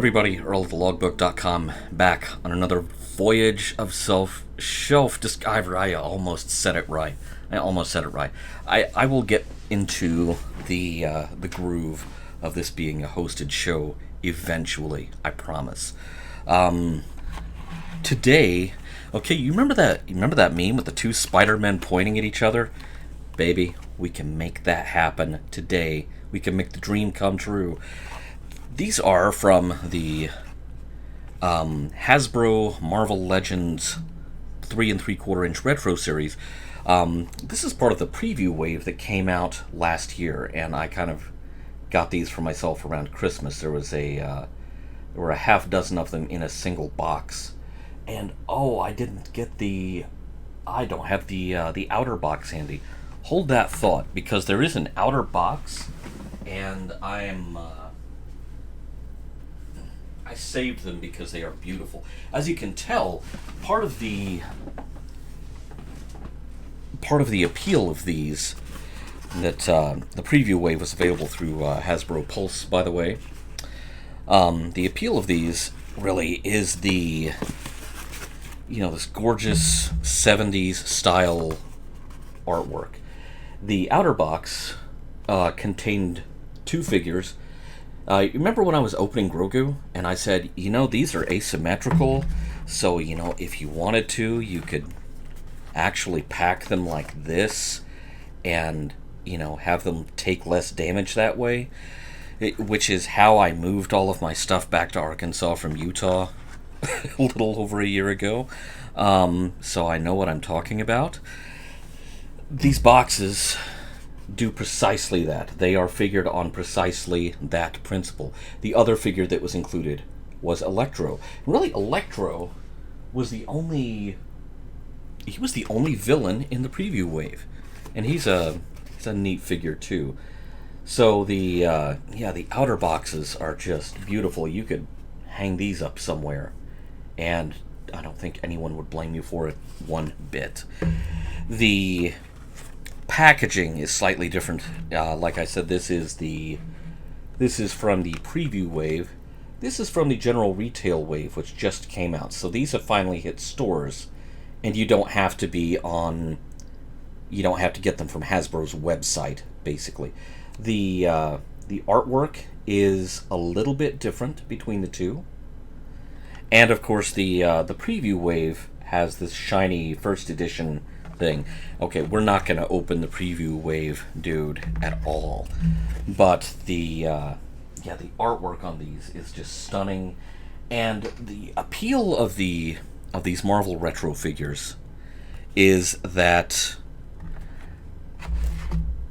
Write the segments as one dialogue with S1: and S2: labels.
S1: Everybody, Earl of the Logbook.com, back on another voyage of self-shelf discovery. I almost said it right. I will get into the groove of this being a hosted show eventually, I promise. Today, okay, you remember that meme with the two Spider-Men pointing at each other? Baby, we can make that happen today. We can make the dream come true. These are from the Hasbro Marvel Legends 3 3/4 inch retro series. This is part of the preview wave that came out last year, and I kind of got these for myself around Christmas. There were a half dozen of them in a single box, and I don't have the outer box handy. Hold that thought, because there is an outer box, and I saved them because they are beautiful. As you can tell, part of the appeal of these, that the preview wave was available through Hasbro Pulse, by the way. The appeal of these really is this gorgeous 70s style artwork. The outer box contained two figures. Remember when I was opening Grogu and I said, these are asymmetrical, so, if you wanted to, you could actually pack them like this and, have them take less damage that way, which is how I moved all of my stuff back to Arkansas from Utah a little over a year ago. So I know what I'm talking about. These boxes do precisely that. They are figured on precisely that principle. The other figure that was included was Electro. Really, Electro was the only villain in the preview wave, and he's a neat figure too. So the outer boxes are just beautiful. You could hang these up somewhere, and I don't think anyone would blame you for it one bit. The packaging is slightly different. Like I said, this is from the preview wave. This is from the general retail wave, which just came out. So these have finally hit stores, and you don't have to get them from Hasbro's website, basically. The artwork is a little bit different between the two, and of course the preview wave has this shiny first edition thing. Okay, we're not going to open the preview wave, dude, at all. But the artwork on these is just stunning, and the appeal of these Marvel retro figures is that,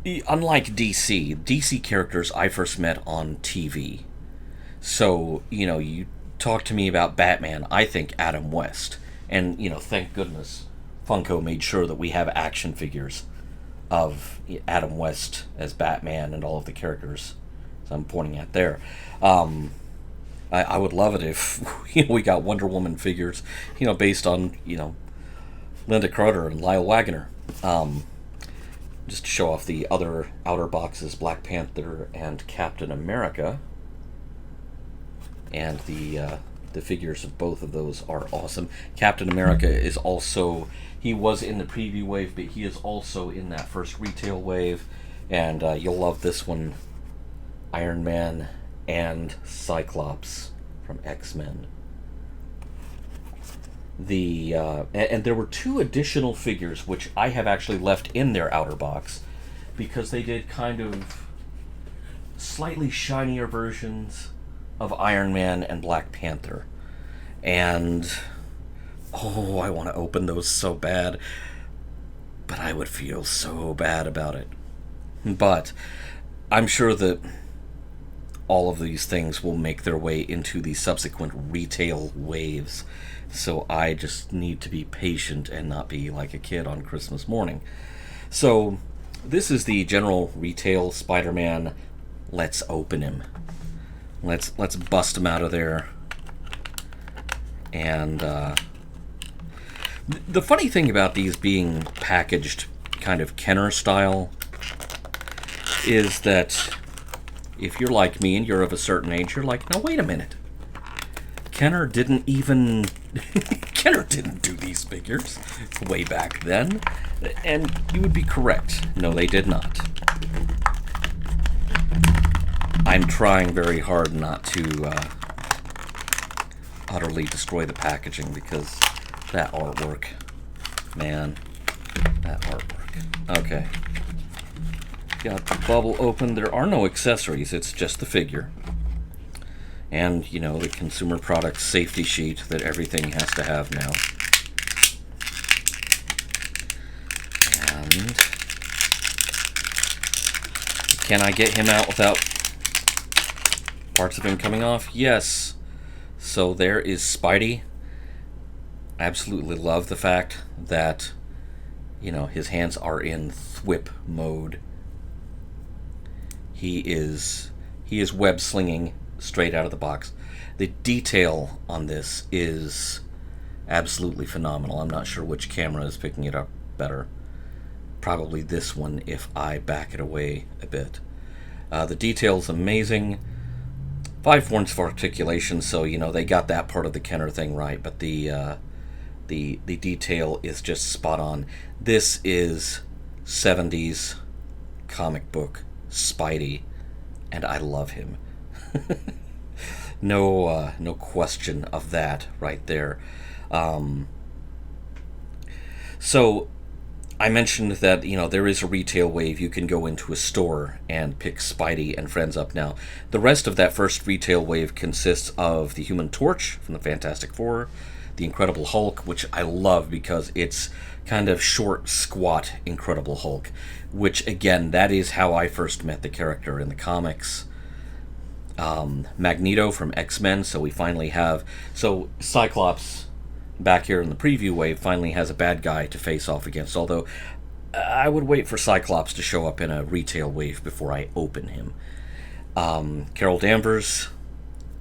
S1: unlike DC characters I first met on TV. So, you talk to me about Batman, I think Adam West. And, thank goodness Funko made sure that we have action figures of Adam West as Batman and all of the characters I'm pointing at there. I would love it if we got Wonder Woman figures, based on Linda Carter and Lyle Waggoner. Just to show off the other outer boxes, Black Panther and Captain America, and the figures of both of those are awesome. Captain America is also, he was in the preview wave, but he is also in that first retail wave, and you'll love this one, Iron Man and Cyclops from X-Men. And there were two additional figures which I have actually left in their outer box because they did kind of slightly shinier versions of Iron Man and Black Panther. And I want to open those so bad, but I would feel so bad about it. But I'm sure that all of these things will make their way into the subsequent retail waves. So I just need to be patient and not be like a kid on Christmas morning. So this is the general retail Spider-Man. Let's open him. Let's bust him out of there. And the funny thing about these being packaged kind of Kenner style is that if you're like me and you're of a certain age, you're like, now wait a minute. Kenner didn't even... Kenner didn't do these figures way back then. And you would be correct. No, they did not. I'm trying very hard not to utterly destroy the packaging because that artwork, man, that artwork. Okay. Got the bubble open. There are no accessories. It's just the figure. And, you know, the consumer product safety sheet that everything has to have now. And can I get him out without parts of him coming off? Yes. So there is Spidey. I absolutely love the fact that, you know, his hands are in Thwippppp mode. He is web slinging straight out of the box. The detail on this is absolutely phenomenal. I'm not sure which camera is picking it up better. Probably this one if I back it away a bit. The detail's amazing. 5 points for articulation, so you know they got that part of the Kenner thing right, but the detail is just spot on. This is 70s comic book Spidey, and I love him. No question of that right there. So I mentioned that, you know, there is a retail wave. You can go into a store and pick Spidey and friends up now. The rest of that first retail wave consists of the Human Torch from the Fantastic Four, the Incredible Hulk, which I love because it's kind of short, squat Incredible Hulk, which, again, that is how I first met the character in the comics. Magneto from X-Men, so we finally have... So Cyclops, back here in the preview wave, finally has a bad guy to face off against, although I would wait for Cyclops to show up in a retail wave before I open him. Carol Danvers,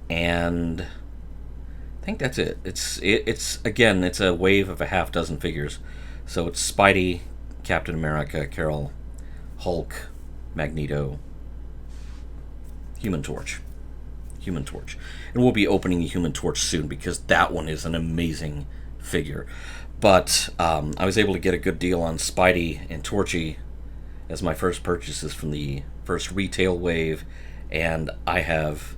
S1: and I think that's it. It's again, it's a wave of a half dozen figures. So it's Spidey, Captain America, Carol, Hulk, Magneto, Human Torch. And we'll be opening the Human Torch soon because that one is an amazing figure. But I was able to get a good deal on Spidey and Torchy as my first purchases from the first retail wave, and I have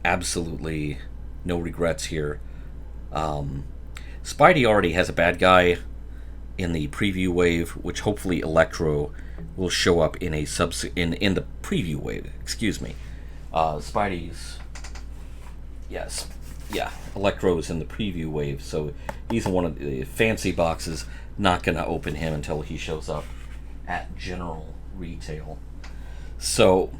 S1: absolutely no regrets here. Spidey already has a bad guy in the preview wave, which hopefully Electro will show up in a in the preview wave. Excuse me. Spidey's, yes, yeah, Electro's in the preview wave, so he's in one of the fancy boxes. Not gonna open him until he shows up at general retail. So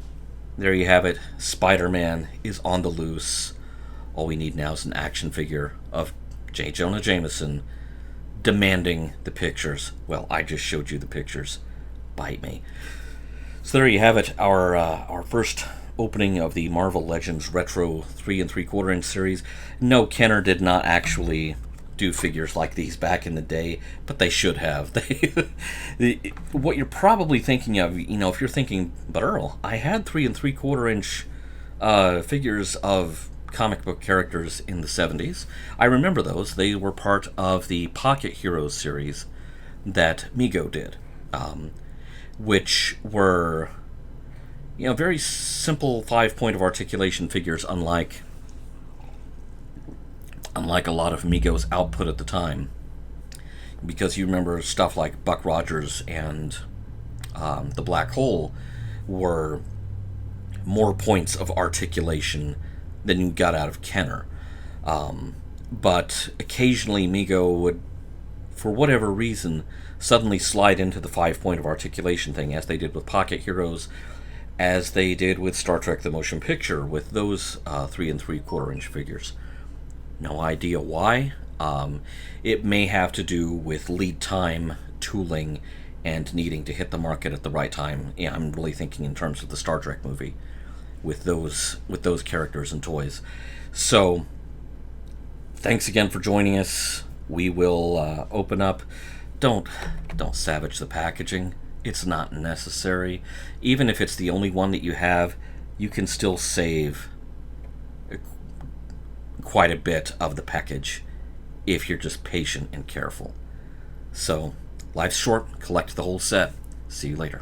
S1: there you have it. Spider-Man is on the loose. All we need now is an action figure of J. Jonah Jameson demanding the pictures. Well, I just showed you the pictures. Bite me. So there you have it. Our first opening of the Marvel Legends Retro 3 3/4 inch series. No, Kenner did not actually do figures like these back in the day, but they should have. What you're probably thinking of, you know, if you're thinking, but Earl, I had 3 3/4 inch figures of comic book characters in the 70s. I remember those. They were part of the Pocket Heroes series that Mego did, which were, you know, very simple 5-point of articulation figures, unlike a lot of Mego's output at the time. Because you remember stuff like Buck Rogers and the Black Hole were more points of articulation than you got out of Kenner. But occasionally Mego would, for whatever reason, suddenly slide into the 5-point of articulation thing, as they did with Pocket Heroes, as they did with Star Trek The Motion Picture, with those 3 3/4 inch figures. No idea why. It may have to do with lead time, tooling, and needing to hit the market at the right time. Yeah, I'm really thinking in terms of the Star Trek movie, with those characters and toys. So, thanks again for joining us. We will open up. Don't savage the packaging. It's not necessary. Even if it's the only one that you have, you can still save quite a bit of the package if you're just patient and careful. So, life's short, collect the whole set. See you later.